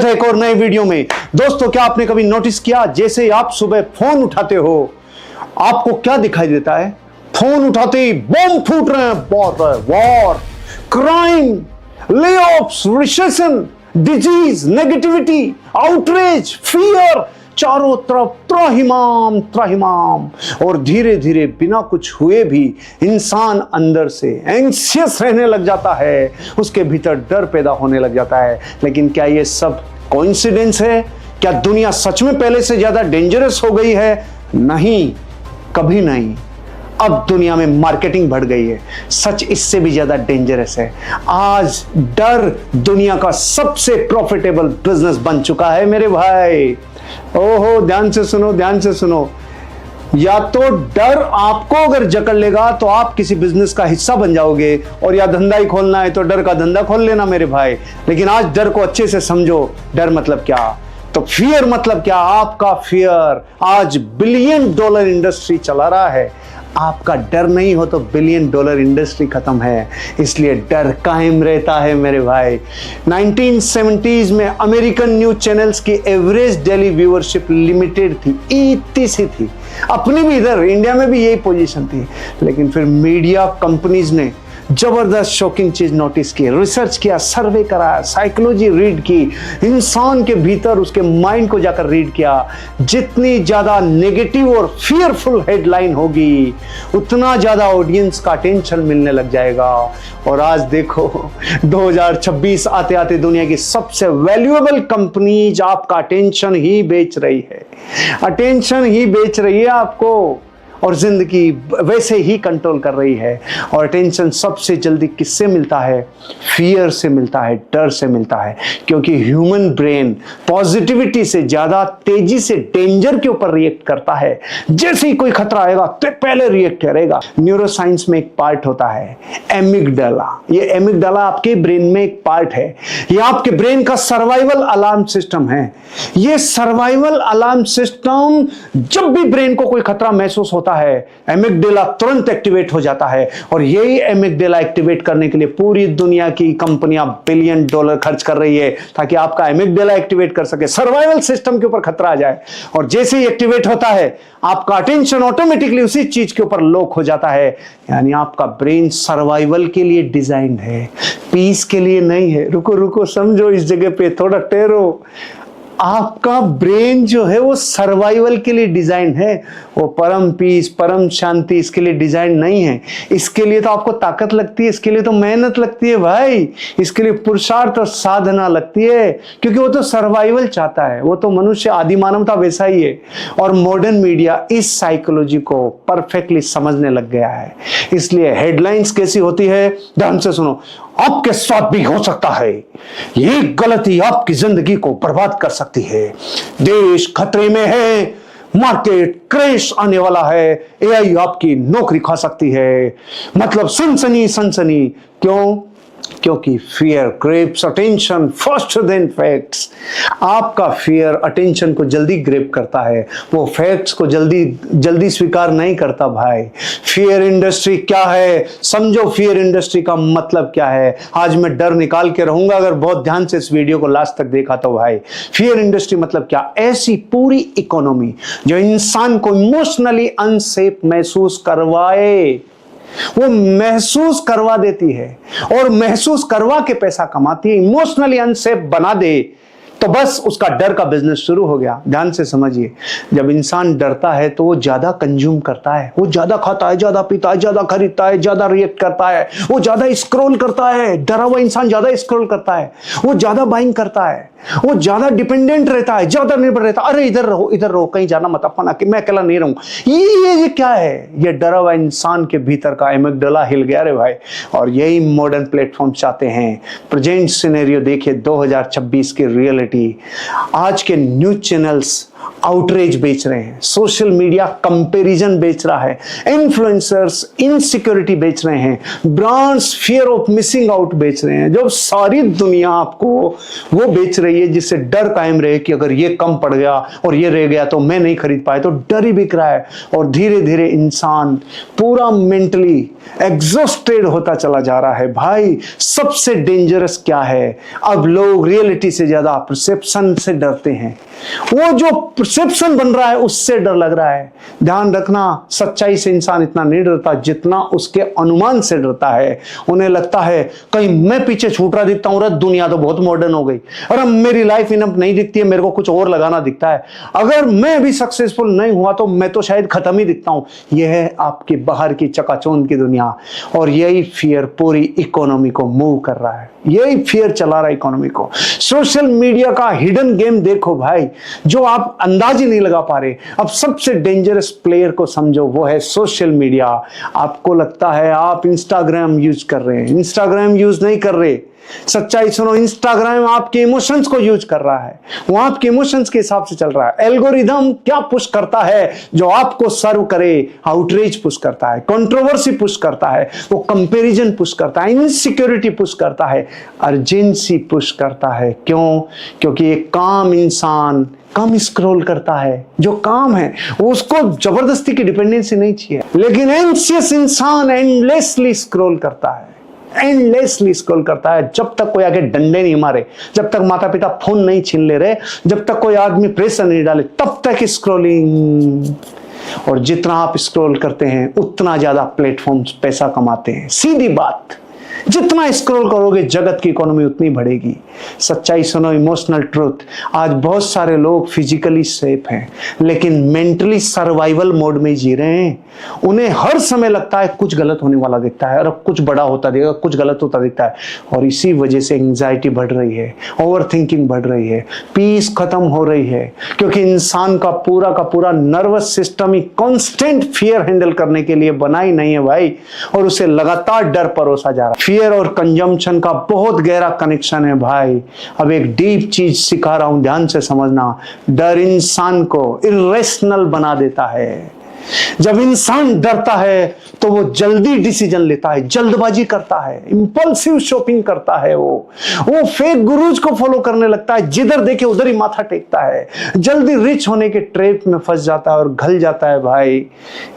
स्वागत है एक और नए वीडियो में। दोस्तों, क्या आपने कभी नोटिस किया, जैसे आप सुबह फोन उठाते हो आपको क्या दिखाई देता है? फोन उठाते ही बम फूट रहे हैं, war, crime, layoffs, recession, disease, negativity, outrage, fear, चारों तरफ त्राहिमाम त्राहिमाम। और धीरे धीरे बिना कुछ हुए भी इंसान अंदर से एंग्शियस रहने लग जाता है, उसके भीतर डर पैदा होने लग जाता है। लेकिन क्या ये सब कोइंसिडेंस है? क्या दुनिया सच में पहले से ज्यादा डेंजरस हो गई है? नहीं, कभी नहीं। अब दुनिया में मार्केटिंग बढ़ गई है, सच इससे भी ज्यादा डेंजरस है। आज डर दुनिया का सबसे प्रॉफिटेबल बिजनेस बन चुका है मेरे भाई। ओहो, ध्यान से सुनो, ध्यान से सुनो। या तो डर आपको अगर जकड़ लेगा तो आप किसी बिजनेस का हिस्सा बन जाओगे, और या धंधा ही खोलना है तो डर का धंधा खोल लेना मेरे भाई। लेकिन आज डर को अच्छे से समझो। डर मतलब क्या? तो फियर मतलब क्या? आपका फियर आज $1 बिलियन इंडस्ट्री चला रहा है। आपका डर नहीं हो तो $1 बिलियन इंडस्ट्री खत्म है। इसलिए डर कायम रहता है मेरे भाई। 1970s में अमेरिकन न्यूज चैनल्स की एवरेज डेली व्यूअरशिप लिमिटेड थी, इतनी सी थी। अपनी भी इधर इंडिया में भी यही पोजीशन थी। लेकिन फिर मीडिया कंपनीज ने जबरदस्त शॉकिंग चीज नोटिस की, रिसर्च किया, सर्वे कराया, साइकोलॉजी रीड की, इंसान के भीतर उसके माइंड को जाकर रीड किया। जितनी ज्यादा नेगेटिव और फियरफुल हेडलाइन होगी उतना ज्यादा ऑडियंस का अटेंशन मिलने लग जाएगा। और आज देखो 2026 आते आते दुनिया की सबसे वैल्यूएबल कंपनीज आपका अटेंशन ही बेच रही है, अटेंशन ही बेच रही है आपको, और जिंदगी वैसे ही कंट्रोल कर रही है। और अटेंशन सबसे जल्दी किससे मिलता है? फियर से मिलता है, डर से मिलता है। क्योंकि ह्यूमन ब्रेन पॉजिटिविटी से ज्यादा तेजी से डेंजर के ऊपर रिएक्ट करता है। जैसे ही कोई खतरा आएगा तो पहले रिएक्ट करेगा। न्यूरोसाइंस में एक पार्ट होता है एमिगडाला। ये एमिगडाला आपके ब्रेन में एक पार्ट है। ये आपके ब्रेन का सर्वाइवल अलार्म सिस्टम है। ये सर्वाइवल अलार्म सिस्टम जब भी ब्रेन को कोई खतरा महसूस होता है, एमिगडाला तुरंत एक्टिवेट हो जाता है। और यही एमिगडाला एक्टिवेट करने के लिए पूरी दुनिया की कंपनियां $1 बिलियन खर्च कर रही है, ताकि आपका एमिगडाला एक्टिवेट कर सके, सर्वाइवल सिस्टम के ऊपर खतरा आ जाए। और जैसे ही एक्टिवेट होता है आपका अटेंशन ऑटोमेटिकली उसी चीज के ऊपर लॉक हो जाता है। यानी आपका ब्रेन सर्वाइवल के लिए डिजाइंड है, पीस के लिए नहीं है। रुको रुको, समझो, इस जगह पे थोड़ा ठहरो। आपका ब्रेन जो है वो सर्वाइवल के लिए डिजाइन है, वो परम पीस, परम शांति इसके लिए डिजाइन नहीं है। इसके लिए तो आपको ताकत लगती है, इसके लिए तो मेहनत लगती है भाई, इसके लिए पुरुषार्थ और साधना लगती है। क्योंकि वो तो सर्वाइवल चाहता है, वो तो मनुष्य आदि मानवता वैसा ही है। और मॉडर्न मीडिया इस साइकोलॉजी को परफेक्टली समझने लग गया है। इसलिए हेडलाइंस कैसी होती है? ध्यान से सुनो। आपके साथ भी हो सकता है, ये गलती आपकी जिंदगी को बर्बाद कर सकती है, देश खतरे में है, मार्केट क्रैश आने वाला है, एआई आपकी नौकरी खा सकती है। मतलब सनसनी सनसनी। क्यों? क्योंकि fear grapes attention faster than facts. आपका फियर अटेंशन को जल्दी ग्रेप करता है, वो फैक्ट्स को जल्दी स्वीकार नहीं करता भाई। फियर इंडस्ट्री क्या है? समझो फियर इंडस्ट्री का मतलब क्या है। आज मैं डर निकाल के रहूंगा अगर बहुत ध्यान से इस वीडियो को लास्ट तक देखा तो भाई। फियर इंडस्ट्री मतलब क्या? ऐसी पूरी इकोनॉमी जो इंसान को इमोशनली अनसेफ महसूस करवाए, वो महसूस करवा देती है और महसूस करवा के पैसा कमाती है। इमोशनली अनसेफ बना दे तो बस उसका डर का बिजनेस शुरू हो गया। ध्यान से समझिए, जब इंसान डरता है तो वो ज्यादा कंज्यूम करता है, वो ज्यादा खाता है, ज्यादा पीता है, ज्यादा खरीदता है, ज्यादा रिएक्ट करता है, वो ज्यादा स्क्रॉल करता है। डरा हुआ इंसान ज्यादा स्क्रॉल करता है, वो ज्यादा बाइंग करता है, वो ज्यादा डिपेंडेंट रहता है, ज्यादा निर्भर रहता है। अरे इधर रहो, कहीं जाना मत, अपना कि मैं अकेला नहीं रहूं। ये क्या है? ये डरा हुआ इंसान के भीतर का एमिगडाला हिल गया रे भाई। और यही मॉडर्न प्लेटफॉर्म चाहते हैं। प्रेजेंट सिनेरियो देखिए, 2026 की रियलिटी। आज के न्यूज चैनल्स आउटरेज बेच रहे हैं, सोशल मीडिया कंपैरिजन बेच रहा है, इन्फ्लुएंसर्स इनसिक्योरिटी बेच रहे हैं, brands fear of missing out बेच रहे हैं। जो सारी दुनिया आपको वो बेच रही है जिससे डर कायम रहे कि अगर ये कम पड़ गया और ये रह गया तो मैं नहीं खरीद पाए, तो डर ही बिक रहा है। और धीरे धीरे इंसान पूरा मेंटली एग्जॉस्टेड होता चला जा रहा है। भाई सबसे डेंजरस क्या है, अब लोग रियलिटी से ज्यादा परसेप्शन से डरते हैं। वो जो परसेप्शन बन रहा है उससे डर लग रहा है। ध्यान रखना, सच्चाई से इंसान इतना नहीं डरता जितना उसके अनुमान से डरता है। उन्हें लगता है कहीं मैं पीछे छूट रहा दिखता हूं, दुनिया तो बहुत मॉडर्न हो गई, और अब मेरी लाइफ इनफ नहीं दिखती है, मेरे को कुछ और लगाना दिखता है, अगर मैं भी सक्सेसफुल नहीं हुआ तो मैं तो शायद खत्म ही दिखता हूं। यह है आपकी बाहर की चकाचौंध की दुनिया, और यही फियर पूरी इकोनॉमी को मूव कर रहा है, यही फियर चला रहा है इकोनॉमी को। सोशल मीडिया का हिडन गेम देखो भाई, जो आप अंदाज ही नहीं लगा पा रहे। अब सबसे डेंजरस प्लेयर को समझो, वो है सोशल मीडिया। आपको लगता है आप इंस्टाग्राम यूज कर रहे हैं, इंस्टाग्राम यूज नहीं कर रहे। सच्चाई सुनो, इंस्टाग्राम आपके इमोशंस को यूज कर रहा है, वो आपके इमोशंस के हिसाब से चल रहा है। एल्गोरिदम क्या पुश करता है, जो आपको सर्व करे, आउटरीच पुश करता है, कंट्रोवर्सी पुश करता है, वो कंपैरिजन पुश करता है, इनसिक्योरिटी पुश करता है, अर्जेंसी पुश करता है। क्यों? क्योंकि एक काम इंसान कम स्क्रॉल करता है, जो काम है उसको जबरदस्ती की डिपेंडेंसी नहीं चाहिए, लेकिन एंशियस इंसान एंडलेसली स्क्रॉल करता है, एंडलेसली स्क्रॉल करता है, जब तक कोई आगे डंडे नहीं मारे, जब तक माता पिता फोन नहीं छीन ले रहे, जब तक कोई आदमी प्रेशर नहीं डाले, तब तक स्क्रॉलिंग। और जितना आप स्क्रॉल करते हैं उतना ज्यादा प्लेटफॉर्म्स पैसा कमाते हैं। सीधी बात, जितना स्क्रॉल करोगे जगत की इकोनॉमी उतनी बढ़ेगी। सच्चाई सुनो, इमोशनल ट्रूथ, आज बहुत सारे लोग फिजिकली सेफ हैं लेकिन मेंटली सर्वाइवल मोड में जी रहे हैं। उन्हें हर समय लगता है कुछ गलत होने वाला दिखता है, और कुछ बड़ा होता दिखेगा, कुछ गलत होता दिखता है, और इसी वजह से एंजाइटी बढ़ रही है, ओवर थिंकिंग बढ़ रही है, पीस खत्म हो रही है, क्योंकि इंसान का पूरा नर्वस सिस्टम ही कांस्टेंट फियर हैंडल करने के लिए बना ही नहीं है भाई, और उसे लगातार डर परोसा जा रहा है। फियर और कंजम्पशन का बहुत गहरा कनेक्शन है भाई। अब एक डीप चीज सिखा रहा हूं, ध्यान से समझना। डर इंसान को इरेशनल बना देता है। जब इंसान डरता है तो वो जल्दी डिसीजन लेता है, जल्दबाजी करता है, इंपल्सिव शॉपिंग करता है, वो फेक गुरुज को फॉलो करने लगता है, जिधर देखे उधर ही माथा टेकता है, जल्दी रिच होने के ट्रैप में फंस जाता है और घल जाता है भाई।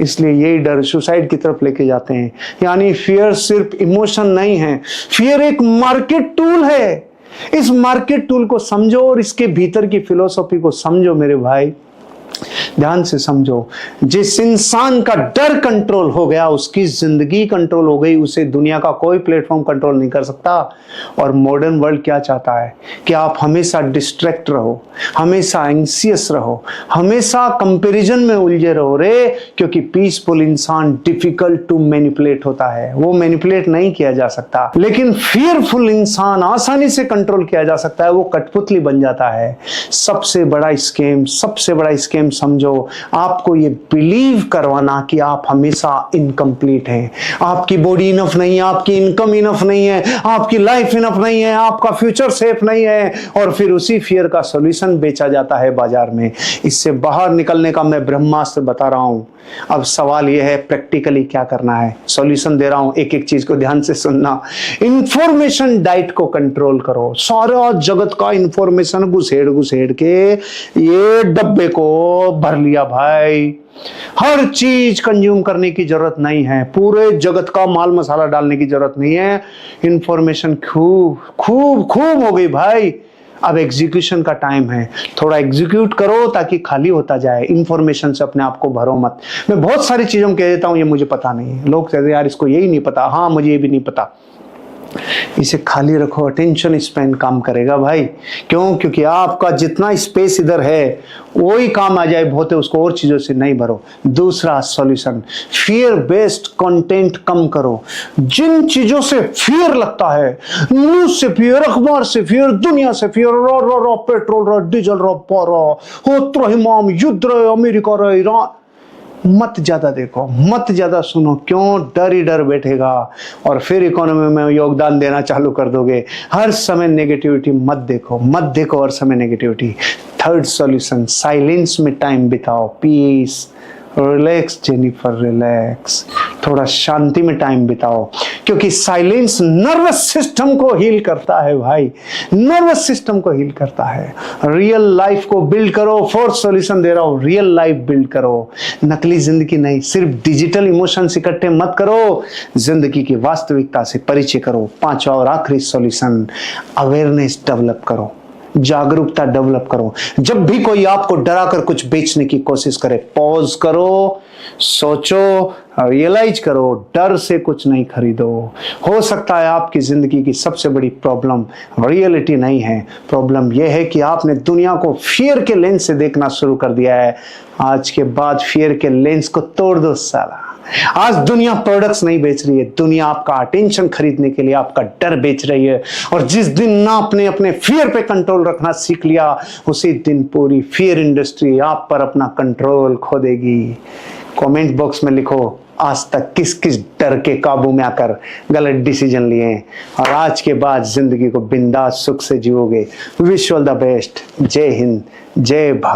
इसलिए यही डर सुसाइड की तरफ लेके जाते हैं। यानी फियर सिर्फ इमोशन नहीं है, फियर एक मार्केट टूल है। इस मार्केट टूल को समझो और इसके भीतर की फिलॉसफी को समझो मेरे भाई, ध्यान से समझो। जिस इंसान का डर कंट्रोल हो गया उसकी जिंदगी कंट्रोल हो गई, उसे दुनिया का कोई प्लेटफॉर्म कंट्रोल नहीं कर सकता। और मॉडर्न वर्ल्ड क्या चाहता है कि आप हमेशा डिस्ट्रैक्ट रहो, हमेशा एंग्जियस रहो, हमेशा कंपैरिजन में उलझे रहो रे, क्योंकि पीसफुल इंसान डिफिकल्ट टू मैनिपुलेट होता है, वो मैनिपुलेट नहीं किया जा सकता। लेकिन फियरफुल इंसान आसानी से कंट्रोल किया जा सकता है, वो कठपुतली बन जाता है। सबसे बड़ा स्कैम समझो, आपको ये बिलीव करवाना कि आप हमेशा इनकम्प्लीट हैं, आपकी बॉडी इनफ नहीं है, आपकी इनकम इनफ नहीं है, आपकी लाइफ इनफ नहीं है, आपका फ्यूचर सेफ नहीं है, और फिर उसी फियर का सॉल्यूशन बेचा जाता है बाजार में। इससे बाहर निकलने का मैं ब्रह्मास्त्र बता रहा हूं। अब सवाल यह है प्रैक्टिकली क्या करना है, सॉल्यूशन दे रहा हूं, एक एक चीज को ध्यान से सुनना। इंफॉर्मेशन डाइट को कंट्रोल करो। सारा जगत का इंफॉर्मेशन घुसेड़ के ये डब्बे को भर लिया भाई। हर चीज कंज्यूम करने की जरूरत नहीं है, पूरे जगत का माल मसाला डालने की जरूरत नहीं है। इंफॉर्मेशन खूब हो गई भाई। अब एग्जीक्यूशन का टाइम है, थोड़ा एग्जीक्यूट करो ताकि खाली होता जाए। इंफॉर्मेशन से अपने आप को भरो मत। मैं बहुत सारी चीजों में कह देता हूं ये मुझे पता नहीं है, लोग कहते हैं यार इसको यही नहीं पता, हाँ मुझे ये भी नहीं पता। इसे खाली रखो, अटेंशन स्पैन काम करेगा भाई। क्यों? क्योंकि आपका जितना स्पेस इधर है वही काम आ जाए, बहुत है, उसको और चीजों से नहीं भरो। दूसरा सॉल्यूशन, फियर बेस्ड कंटेंट कम करो। जिन चीजों से फियर लगता है, न्यूज से फियर, अखबार से फियर, दुनिया से फियर, रो पेट्रोल रो, डीजल रो, पारा हो, त्रहिमाम युद्ध रहे, अमेरिका रहे, ईरान, मत ज्यादा देखो, मत ज्यादा सुनो। क्यों? डर ही डर बैठेगा और फिर इकोनॉमी में योगदान देना चालू कर दोगे। हर समय नेगेटिविटी मत देखो हर समय नेगेटिविटी। थर्ड सॉल्यूशन, साइलेंस में टाइम बिताओ, पीस, रिलैक्स जेनिफर, रिलैक्स, थोड़ा शांति में टाइम बिताओ, क्योंकि साइलेंस नर्वस सिस्टम को हील करता है भाई, नर्वस सिस्टम को हील करता है। रियल लाइफ को बिल्ड करो, फोर्थ सॉल्यूशन दे रहा हूं, रियल लाइफ बिल्ड करो, नकली जिंदगी नहीं, सिर्फ डिजिटल इमोशंस इकट्ठे मत करो, जिंदगी की वास्तविकता से परिचय करो। पांचवा और आखिरी सॉल्यूशन, अवेयरनेस डेवलप करो, जागरूकता डेवलप करो। जब भी कोई आपको डराकर कुछ बेचने की कोशिश करे, पॉज करो, सोचो, रियलाइज करो, डर से कुछ नहीं खरीदो। हो सकता है आपकी जिंदगी की सबसे बड़ी प्रॉब्लम रियलिटी नहीं है, प्रॉब्लम यह है कि आपने दुनिया को फियर के लेंस से देखना शुरू कर दिया है। आज के बाद फियर के लेंस को तोड़ दो साला। आज दुनिया प्रोडक्ट्स नहीं बेच रही है, दुनिया आपका अटेंशन खरीदने के लिए आपका डर बेच रही है। और जिस दिन ना आपने अपने फियर पे कंट्रोल रखना सीख लिया, उसी दिन पूरी फियर इंडस्ट्री आप पर अपना कंट्रोल खो देगी। कमेंट बॉक्स में लिखो, आज तक किस किस डर के काबू में आकर गलत डिसीजन लिए और आज के बाद जिंदगी को बिंदास सुख से जियोगे। Wish all the best. Jai Hind, जय भारत।